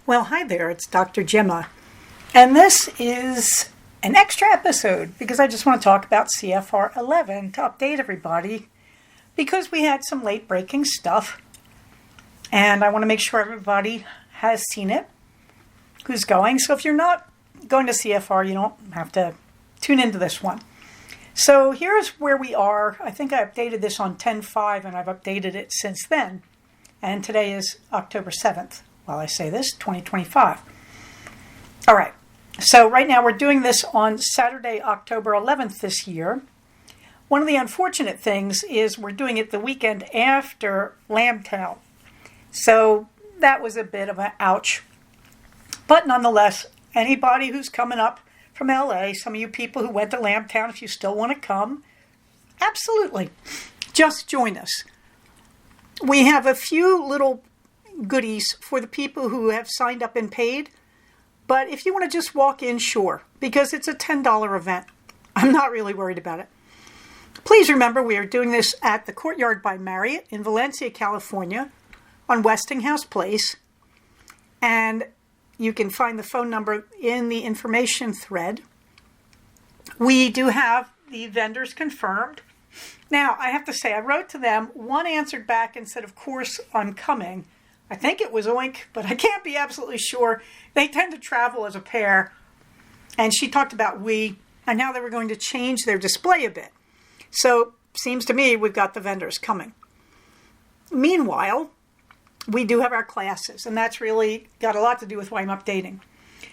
Well, hi there, it's Dr. Gemma, and this is an extra episode because I just want to talk about CFR11 to update everybody because we had some late breaking stuff, and I want to make sure everybody has seen it who's going. So if you're not going to CFR, you don't have to tune into this one. So here's where we are. I think I updated this on 10/5, and I've updated it since then, and today is October 7th. While I say this, 2025. All right, so right now we're doing this on Saturday, October 11th this year. One of the unfortunate things is we're doing it the weekend after Lambtown. So that was a bit of an ouch. But nonetheless, anybody who's coming up from LA, some of you people who went to Lambtown, if you still want to come, absolutely, just join us. We have a few little goodies for the people who have signed up and paid. But if you want to just walk in, sure, because it's a $10 event. I'm not really worried about it. Please remember we are doing this at the Courtyard by Marriott in Valencia, California on Westinghouse Place. And you can find the phone number in the information thread. We do have the vendors confirmed. Now, I have to say, I wrote to them. One answered back and said, of course, I'm coming. I think it was Oink, but I can't be absolutely sure. They tend to travel as a pair. And she talked about we, and now they were going to change their display a bit. So, seems to me we've got the vendors coming. Meanwhile, we do have our classes, and that's really got a lot to do with why I'm updating.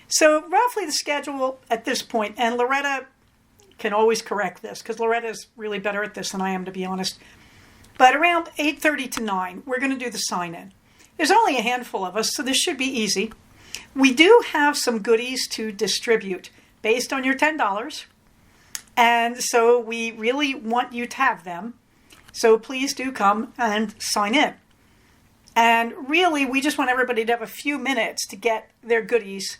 So, roughly the schedule at this point, and Loretta can always correct this, because Loretta's really better at this than I am, to be honest. But around 8:30 to 9, we're going to do the sign-in. There's only a handful of us, so this should be easy. We do have some goodies to distribute based on your $10. And so we really want you to have them. So please do come and sign in. And really, we just want everybody to have a few minutes to get their goodies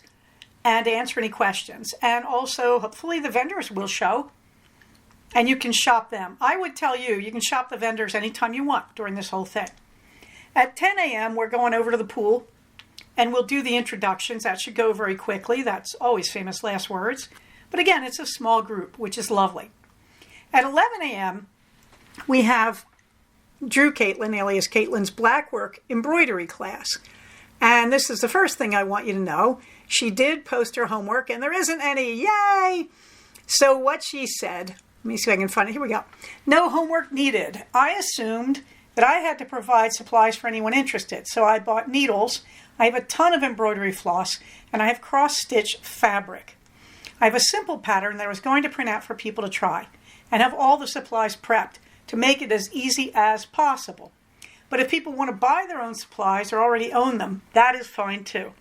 and answer any questions. And also, hopefully, the vendors will show. And you can shop them. I would tell you, you can shop the vendors anytime you want during this whole thing. At 10 a.m., we're going over to the pool, and we'll do the introductions. That should go very quickly. That's always famous last words. But again, it's a small group, which is lovely. At 11 a.m., we have Drew Caitlin, alias Caitlin's Blackwork embroidery class. And this is the first thing I want you to know. She did post her homework, and there isn't any. Yay! So what she said, let me see if I can find it. Here we go. No homework needed. I assumed that I had to provide supplies for anyone interested. So I bought needles, I have a ton of embroidery floss, and I have cross-stitch fabric. I have a simple pattern that I was going to print out for people to try, and have all the supplies prepped to make it as easy as possible. But if people want to buy their own supplies or already own them, that is fine too.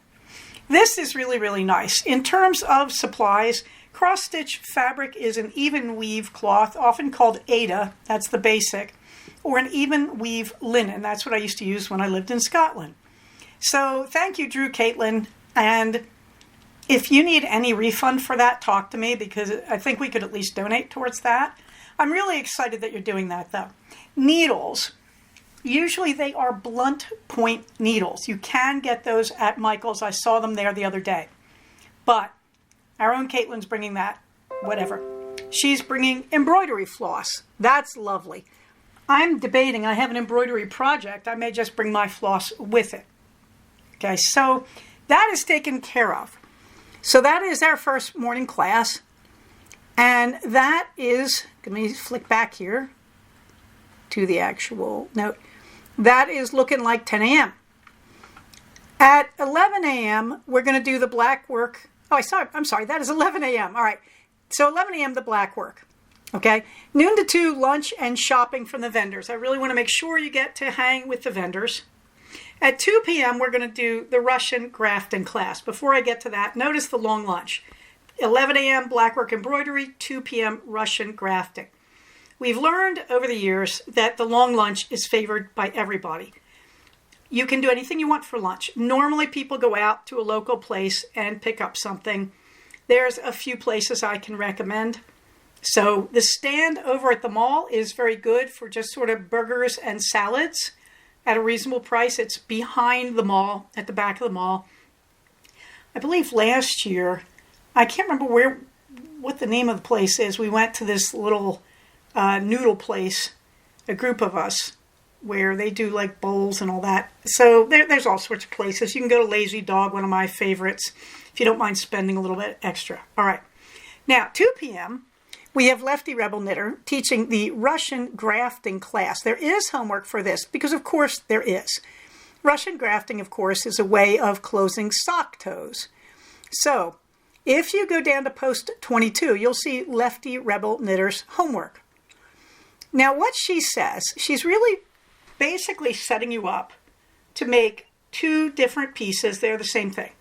This is really, really nice. In terms of supplies, cross-stitch fabric is an even weave cloth, often called Ada, that's the basic, or an even weave linen. That's what I used to use when I lived in Scotland. So thank you, Drew Caitlin. And if you need any refund for that, talk to me, because I think we could at least donate towards that. I'm really excited that you're doing that, though. Needles. Usually they are blunt point needles. You can get those at Michael's. I saw them there the other day. But our own Caitlin's bringing that, whatever. She's bringing embroidery floss. That's lovely. I'm debating, I have an embroidery project. I may just bring my floss with it. Okay, so that is taken care of. So that is our first morning class. And that is, let me flick back here to the actual note. That is looking like 10 a.m. At 11 a.m., we're going to do the black work. Oh, I'm sorry, that is 11 a.m. All right, so 11 a.m., the black work. Okay, noon to 2, lunch and shopping from the vendors. I really want to make sure you get to hang with the vendors. At 2 p.m., we're going to do the Russian grafting class. Before I get to that, notice the long lunch. 11 a.m., blackwork embroidery, 2 p.m., Russian grafting. We've learned over the years that the long lunch is favored by everybody. You can do anything you want for lunch. Normally, people go out to a local place and pick up something. There's a few places I can recommend. So the stand over at the mall is very good for just sort of burgers and salads at a reasonable price. It's behind the mall, at the back of the mall. I believe last year, I can't remember what the name of the place is. We went to this little noodle place, a group of us, where they do like bowls and all that. So there's all sorts of places. You can go to Lazy Dog, one of my favorites, if you don't mind spending a little bit extra. All right. Now, 2 p.m., we have Lefty Rebel Knitter teaching the Russian grafting class. There is homework for this because, of course, there is. Russian grafting, of course, is a way of closing sock toes. So, if you go down to post 22, you'll see Lefty Rebel Knitter's homework. Now, what she says, she's really basically setting you up to make 2 different pieces. They're the same thing.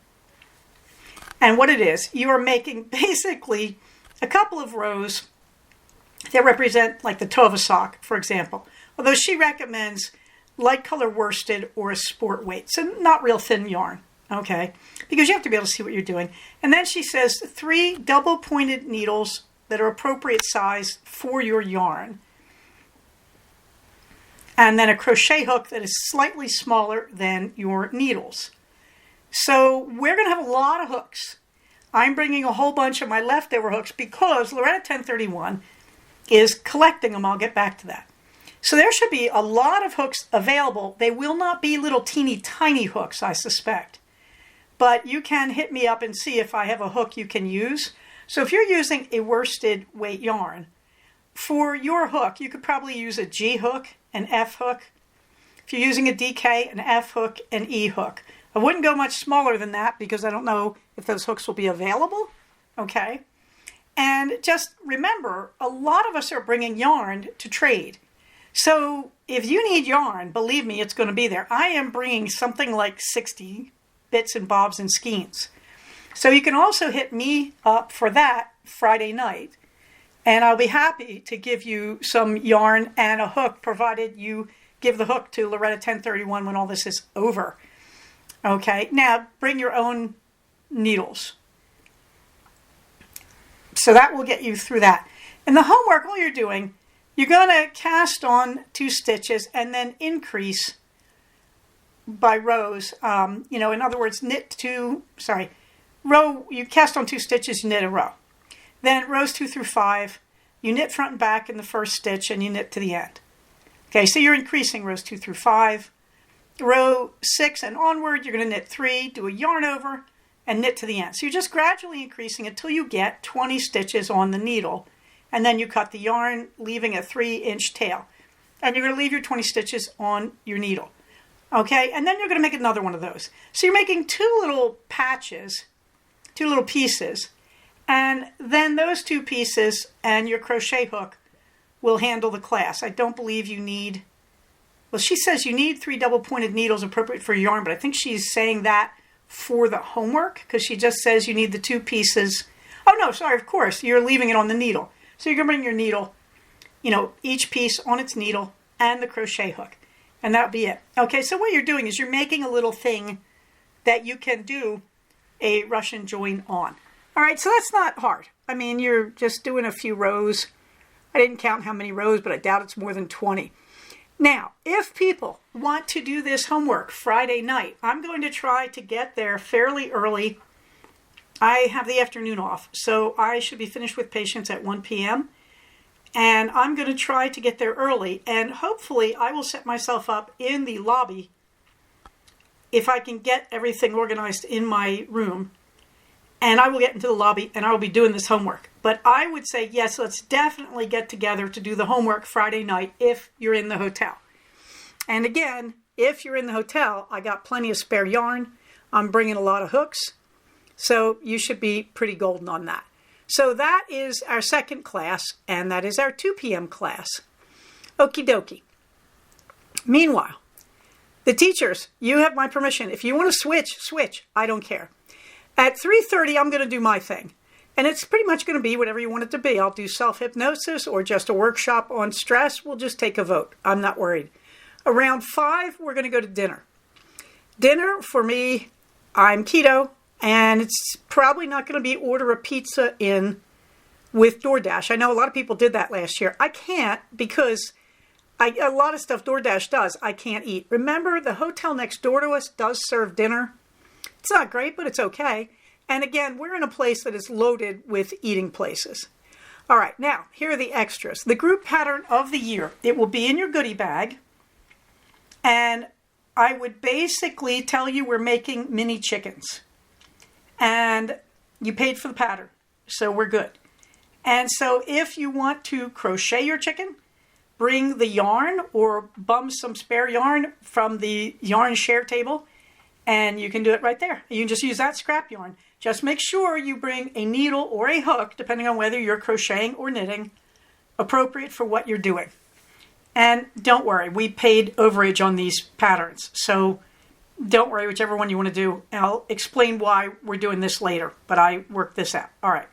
And what it is, you are making basically a couple of rows that represent like the toe of a sock, for example. Although she recommends light color worsted or a sport weight, so not real thin yarn, okay? Because you have to be able to see what you're doing. And then she says 3 double pointed needles that are appropriate size for your yarn. And then a crochet hook that is slightly smaller than your needles. So we're going to have a lot of hooks. I'm bringing a whole bunch of my leftover hooks because Loretta 1031 is collecting them. I'll get back to that. So there should be a lot of hooks available. They will not be little teeny tiny hooks, I suspect. But you can hit me up and see if I have a hook you can use. So if you're using a worsted weight yarn, for your hook, you could probably use a G hook, an F hook. If you're using a DK, an F hook, an E hook. I wouldn't go much smaller than that because I don't know if those hooks will be available. Okay. And just remember, a lot of us are bringing yarn to trade. So if you need yarn, believe me, it's going to be there. I am bringing something like 60 bits and bobs and skeins. So you can also hit me up for that Friday night. And I'll be happy to give you some yarn and a hook, provided you give the hook to Loretta 1031 when all this is over. Okay, now bring your own needles. So that will get you through that. And the homework, all you're doing, you're going to cast on 2 stitches and then increase by rows. In other words, you cast on 2 stitches, you knit a row. Then rows 2 through 5, you knit front and back in the first stitch and you knit to the end. Okay, so you're increasing rows 2 through 5. Row 6 and onward, you're going to knit 3, do a yarn over, and knit to the end. So you're just gradually increasing until you get 20 stitches on the needle. And then you cut the yarn, leaving a 3-inch tail. And you're going to leave your 20 stitches on your needle. Okay, and then you're going to make another one of those. So you're making 2 little patches, 2 little pieces. And then those 2 pieces and your crochet hook will handle the class. I don't believe you need... Well, she says you need 3 double-pointed needles appropriate for your yarn, but I think she's saying that for the homework because she just says you need the 2 pieces. Oh, no, sorry, of course. You're leaving it on the needle. So you're going to bring your needle, each piece on its needle and the crochet hook. And that'll be it. Okay, so what you're doing is you're making a little thing that you can do a Russian join on. All right, so that's not hard. I mean, you're just doing a few rows. I didn't count how many rows, but I doubt it's more than 20. Now, if people want to do this homework Friday night, I'm going to try to get there fairly early. I have the afternoon off, so I should be finished with patients at 1 p.m. And I'm going to try to get there early, and hopefully I will set myself up in the lobby if I can get everything organized in my room. And I will get into the lobby and I will be doing this homework. But I would say, yes, let's definitely get together to do the homework Friday night if you're in the hotel. And again, if you're in the hotel, I got plenty of spare yarn. I'm bringing a lot of hooks. So you should be pretty golden on that. So that is our second class, and that is our 2 p.m. class. Okie dokie. Meanwhile, the teachers, you have my permission. If you want to switch. I don't care. At 3:30, I'm going to do my thing. And it's pretty much going to be whatever you want it to be. I'll do self-hypnosis or just a workshop on stress. We'll just take a vote. I'm not worried. Around 5, we're going to go to dinner. Dinner, for me, I'm keto, and it's probably not going to be order a pizza in with DoorDash. I know a lot of people did that last year. I can't because a lot of stuff DoorDash does, I can't eat. Remember, the hotel next door to us does serve dinner. It's not great, but it's okay. And again, we're in a place that is loaded with eating places. All right, now, here are the extras. The group pattern of the year. It will be in your goodie bag. And I would basically tell you we're making mini chickens. And you paid for the pattern, so we're good. And so if you want to crochet your chicken, bring the yarn or bum some spare yarn from the yarn share table, and you can do it right there. You can just use that scrap yarn. Just make sure you bring a needle or a hook, depending on whether you're crocheting or knitting, appropriate for what you're doing. And don't worry, we paid overage on these patterns. So don't worry, whichever one you want to do. And I'll explain why we're doing this later, but I worked this out. All right.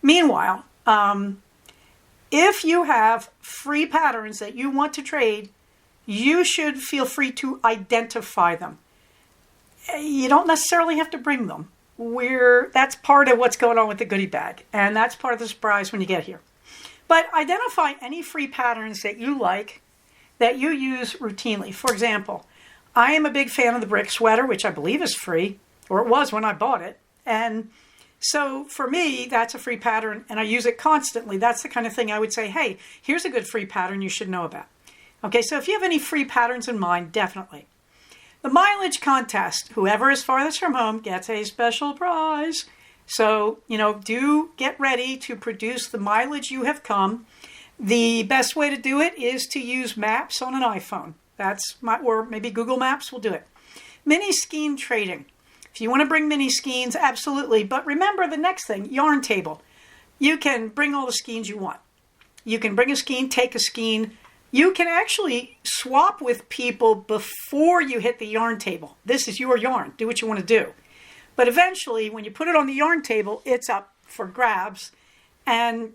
Meanwhile, if you have free patterns that you want to trade, you should feel free to identify them. You don't necessarily have to bring them. That's part of what's going on with the goodie bag, and that's part of the surprise when you get here. But identify any free patterns that you like, that you use routinely. For example, I am a big fan of the brick sweater, which I believe is free, or it was when I bought it. And so for me, that's a free pattern, and I use it constantly. That's the kind of thing I would say, hey, here's a good free pattern you should know about. Okay, so if you have any free patterns in mind, definitely. The mileage contest, whoever is farthest from home gets a special prize. So, do get ready to produce the mileage you have come. The best way to do it is to use maps on an iPhone. Or maybe Google Maps will do it. Mini skein trading. If you want to bring mini skeins, absolutely. But remember the next thing, yarn table. You can bring all the skeins you want. You can bring a skein, take a skein. You can actually swap with people before you hit the yarn table. This is your yarn. Do what you want to do. But eventually, when you put it on the yarn table, it's up for grabs. And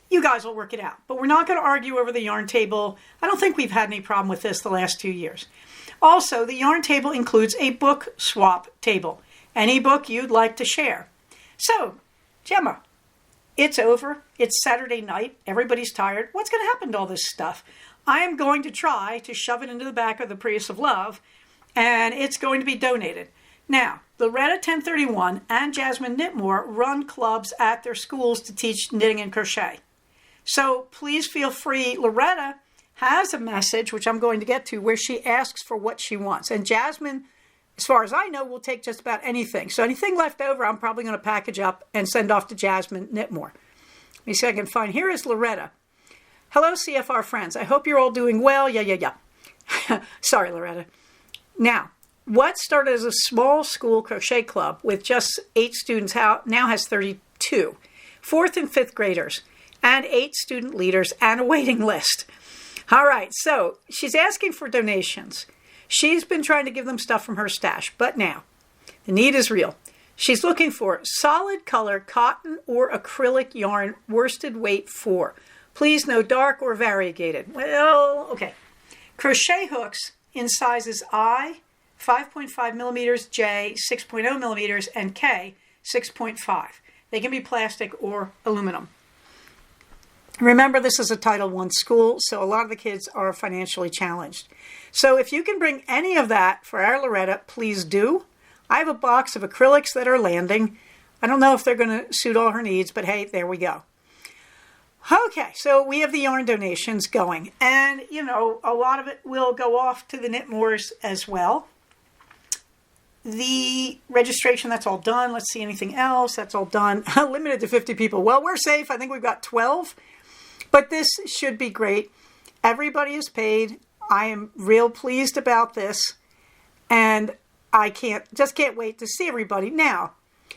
you guys will work it out. But we're not going to argue over the yarn table. I don't think we've had any problem with this the last 2 years. Also, the yarn table includes a book swap table. Any book you'd like to share. So, Gemma, it's over. It's Saturday night. Everybody's tired. What's going to happen to all this stuff? I am going to try to shove it into the back of the Prius of Love, and it's going to be donated. Now, Loretta 1031 and Jasmine Knitmore run clubs at their schools to teach knitting and crochet. So please feel free. Loretta has a message, which I'm going to get to, where she asks for what she wants. And Jasmine, as far as I know, will take just about anything. So anything left over, I'm probably going to package up and send off to Jasmine Knitmore. Let me see if I can find. Here is Loretta. Hello, CFR friends. I hope you're all doing well. Yeah. Sorry, Loretta. Now, what started as a small school crochet club with just 8 students now has 32. 4th and 5th graders and 8 student leaders and a waiting list. All right, so she's asking for donations. She's been trying to give them stuff from her stash, but now the need is real. She's looking for solid color cotton or acrylic yarn, worsted weight 4. Please no dark or variegated. Well, okay. Crochet hooks in sizes I, 5.5 millimeters, J, 6.0 millimeters, and K, 6.5. They can be plastic or aluminum. Remember, this is a Title I school, so a lot of the kids are financially challenged. So if you can bring any of that for our Loretta, please do. I have a box of acrylics that are landing. I don't know if they're going to suit all her needs, but hey, there we go. Okay, so we have the yarn donations going. And, a lot of it will go off to the Knitmores as well. The registration, that's all done. Let's see, anything else? That's all done. Limited to 50 people. Well, we're safe. I think we've got 12. But this should be great. Everybody is paid. I am real pleased about this. And I can't wait to see everybody. Now,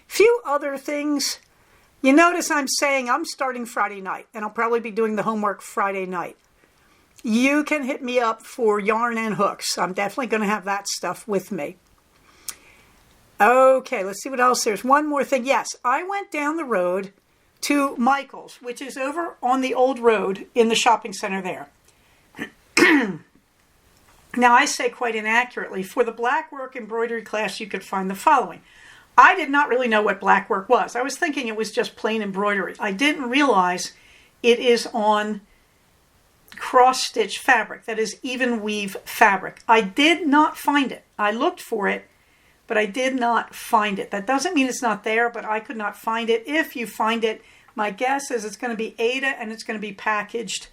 few other things. You notice I'm saying I'm starting Friday night. And I'll probably be doing the homework Friday night. You can hit me up for yarn and hooks. I'm definitely going to have that stuff with me. Okay, let's see what else. There's one more thing. Yes, I went down the road to Michael's, which is over on the old road in the shopping center there. Now, I say quite inaccurately, for the blackwork embroidery class, you could find the following. I did not really know what blackwork was. I was thinking it was just plain embroidery. I didn't realize it is on cross-stitch fabric, that is even weave fabric. I did not find it. I looked for it, but I did not find it. That doesn't mean it's not there, but I could not find it. If you find it, my guess is it's going to be Aida, and it's going to be packaged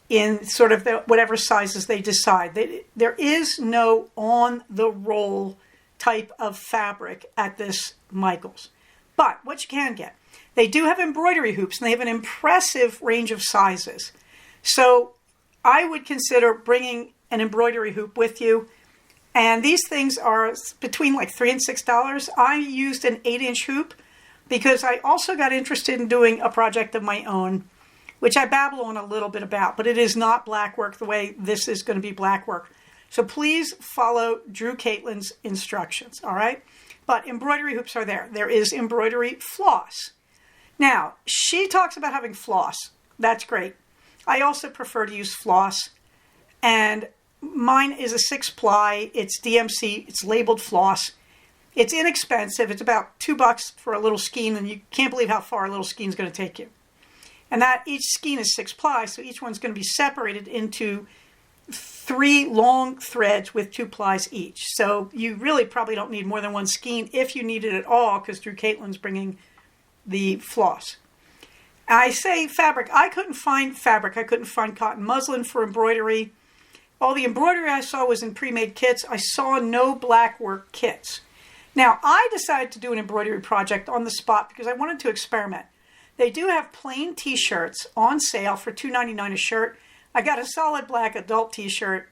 in sort of whatever sizes they decide. There is no on-the-roll type of fabric at this Michaels. But what you can get, they do have embroidery hoops, and they have an impressive range of sizes. So I would consider bringing an embroidery hoop with you. And these things are between like $3 and $6. I used an 8-inch hoop because I also got interested in doing a project of my own, which I babble on a little bit about, but it is not black work the way this is going to be black work. So please follow Drew Caitlin's instructions, all right? But embroidery hoops are there. There is embroidery floss. Now, she talks about having floss. That's great. I also prefer to use floss, and mine is a 6-ply. It's DMC. It's labeled floss. It's inexpensive. It's about $2 for a little skein, and you can't believe how far a little skein is going to take you. And that each skein is 6-ply, so each one's going to be separated into 3 long threads with 2 plies each. So you really probably don't need more than one skein if you need it at all, because Drew Caitlin's bringing the floss. I say fabric. I couldn't find fabric. I couldn't find cotton muslin for embroidery. All the embroidery I saw was in pre-made kits. I saw no black work kits. Now, I decided to do an embroidery project on the spot because I wanted to experiment. They do have plain t-shirts on sale for $2.99 a shirt. I got a solid black adult t-shirt,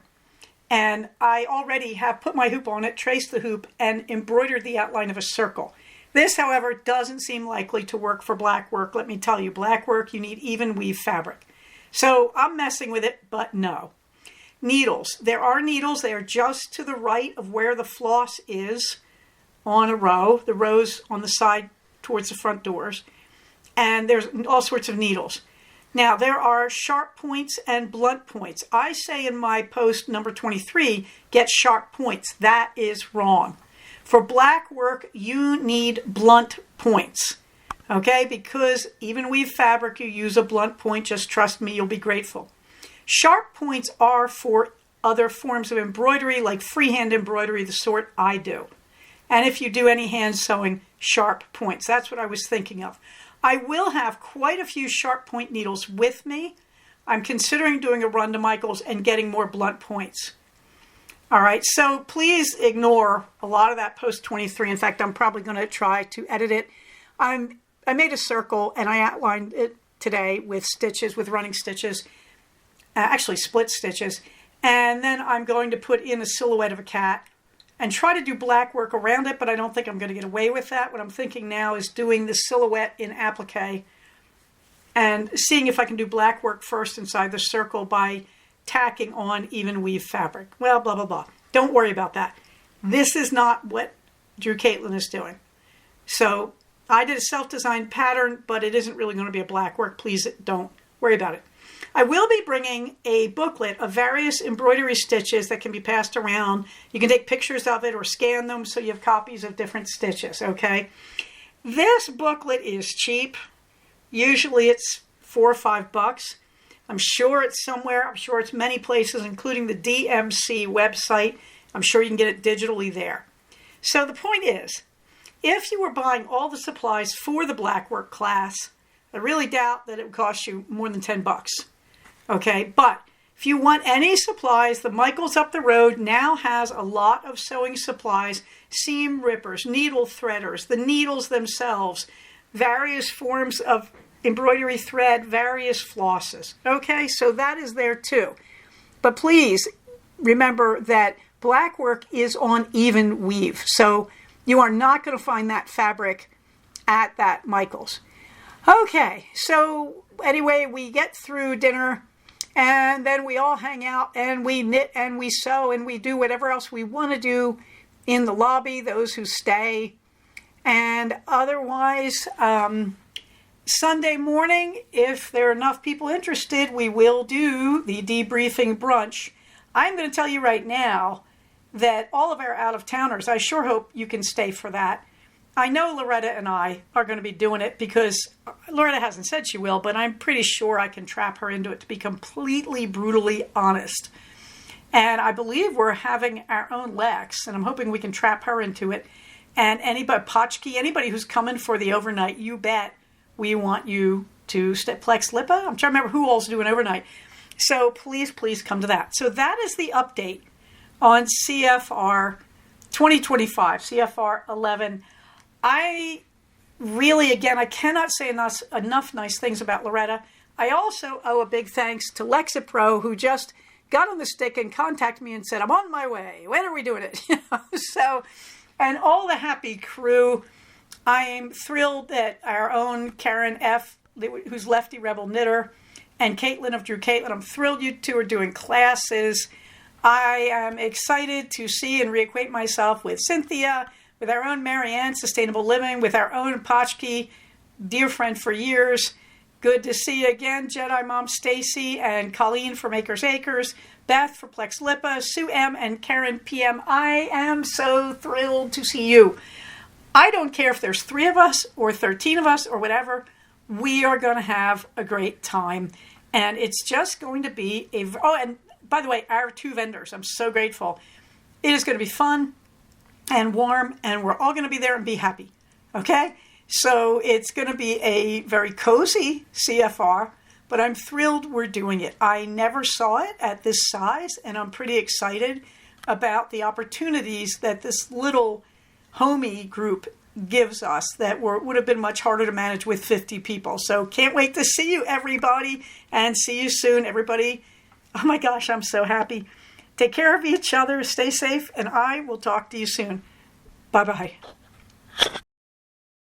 and I already have put my hoop on it, traced the hoop, and embroidered the outline of a circle. This, however, doesn't seem likely to work for black work. Let me tell you, black work, you need even weave fabric. So I'm messing with it, but no. Needles. There are needles. They are just to the right of where the floss is on a row, the rows on the side towards the front doors. And there's all sorts of needles. Now, there are sharp points and blunt points. I say in my post number 23, get sharp points. That is wrong. For black work, you need blunt points, okay? Because even weave fabric, you use a blunt point. Just trust me, you'll be grateful. Sharp points are for other forms of embroidery, like freehand embroidery, the sort I do. And if you do any hand sewing, sharp points. That's what I was thinking of. I will have quite a few sharp point needles with me. I'm considering doing a run to Michaels and getting more blunt points. All right, so please ignore a lot of that post 23. In fact, I'm probably going to try to edit it. I made a circle and I outlined it today with stitches, with running stitches, actually split stitches. And then I'm going to put in a silhouette of a cat and try to do black work around it, but I don't think I'm going to get away with that. What I'm thinking now is doing the silhouette in applique and seeing if I can do black work first inside the circle by tacking on even weave fabric. Well, blah, blah, blah. Don't worry about that. This is not what Drew Caitlin is doing. So I did a self-designed pattern, but it isn't really going to be a black work. Please don't worry about it. I will be bringing a booklet of various embroidery stitches that can be passed around. You can take pictures of it or scan them so you have copies of different stitches, okay? This booklet is cheap. Usually it's $4 or $5. I'm sure it's somewhere. I'm sure it's many places, including the DMC website. I'm sure you can get it digitally there. So the point is, if you were buying all the supplies for the black work class, I really doubt that it would cost you more than $10. Okay, but if you want any supplies, the Michaels up the road now has a lot of sewing supplies, seam rippers, needle threaders, the needles themselves, various forms of embroidery thread, various flosses. Okay, so that is there too. But please remember that black work is on even weave. So you are not going to find that fabric at that Michaels. Okay, so anyway, we get through dinner and then we all hang out and we knit and we sew and we do whatever else we want to do in the lobby, those who stay. And otherwise, Sunday morning, if there are enough people interested, we will do the debriefing brunch. I'm going to tell you right now that all of our out-of-towners, I sure hope you can stay for that. I know Loretta and I are going to be doing it because Loretta hasn't said she will, but I'm pretty sure I can trap her into it, to be completely brutally honest. And I believe we're having our own Lex, and I'm hoping we can trap her into it. And anybody, Potchkey, anybody who's coming for the overnight, you bet we want you to Plex Lipa. I'm trying to remember who all's doing overnight. So please, please come to that. So that is the update on CFR 2025, CFR11. I really, again, I cannot say enough nice things about Loretta. I also owe a big thanks to Lexapro, who just got on the stick and contacted me and said, I'm on my way. When are we doing it? So, and all the happy crew. I am thrilled that our own Karen F., who's Lefty Rebel Knitter, and Caitlin of Drew Caitlin, I'm thrilled you two are doing classes. I am excited to see and reacquaint myself with Cynthia, with our own Marianne, Sustainable Living, with our own Potchkey, dear friend for years. Good to see you again, Jedi Mom Stacy and Colleen from Acres Acres, Beth for Plex Lipa, Sue M, and Karen PM. I am so thrilled to see you. I don't care if there's 3 of us or 13 of us or whatever. We are going to have a great time. And it's just going to be and by the way, our 2 vendors, I'm so grateful. It is going to be fun and warm, and we're all going to be there and be happy. Okay? So it's going to be a very cozy CFR, but I'm thrilled we're doing it. I never saw it at this size, and I'm pretty excited about the opportunities that this little homey group gives us that would have been much harder to manage with 50 people. So can't wait to see you, everybody, and see you soon, everybody. Oh my gosh, I'm so happy. Take care of each other, stay safe, and I will talk to you soon. Bye-bye.